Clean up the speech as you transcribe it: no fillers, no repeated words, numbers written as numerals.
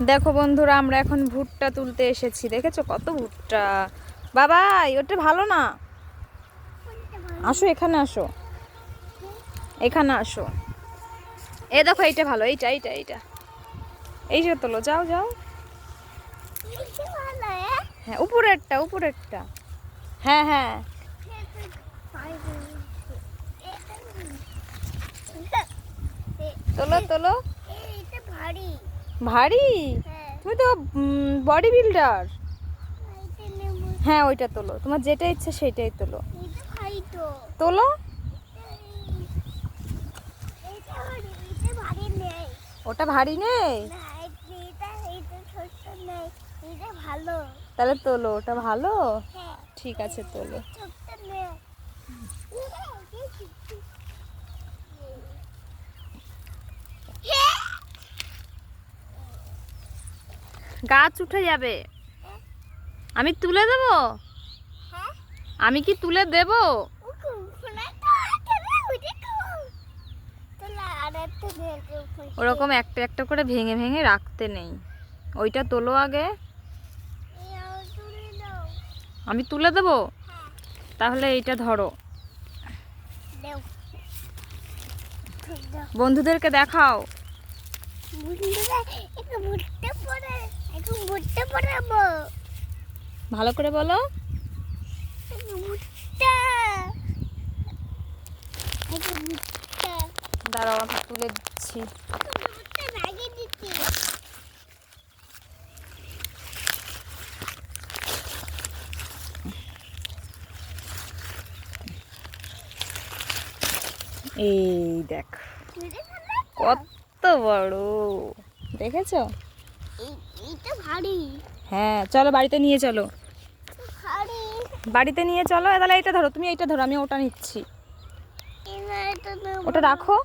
দেখো বন্ধুরা, আমরা এখন ভুট্টা তুলতে এসেছি। দেখেছো কত ভুট্টা। বাবা ওটা ভালো না, আসো এখানে, আসো এখানে আসো। এ দেখো এইটা ভালো, এইটা এইটা এইটা এই যে তোলো, যাও যাও। হ্যাঁ উপরেরটা, উপরেরটা। হ্যাঁ হ্যাঁ তোলো তোলো। ভারী? তুমি তো বডি বিল্ডার। হ্যাঁ ওইটা তোলো, তোমার যেটা ইচ্ছে সেটাই তোলো। তোলো। ওটা ভারী নেই? তাহলে তোলো, ওটা ভালো। ঠিক আছে তোলো। গাছ উঠে যাবে। আমি তুলে দেব? আমি কি তুলে দেব? ওরকম একটা একটা করে ভেঙে ভেঙে রাখতে নেই, ওইটা তোলো আগে। আমি তুলে দেব? তাহলে এইটা ধরো, বন্ধুদেরকে দেখাও। ভালো করে বলো। দাঁড়াও আমি তুলে দিচ্ছি। এই দেখ কত বড়, দেখেছো? হ্যাঁ চলো বাড়িতে নিয়ে চলো, বাড়িতে নিয়ে চলো। তাহলে এইটা ধরো, তুমি এইটা ধরো, আমি ওটা নিচ্ছি। ওটা রাখো।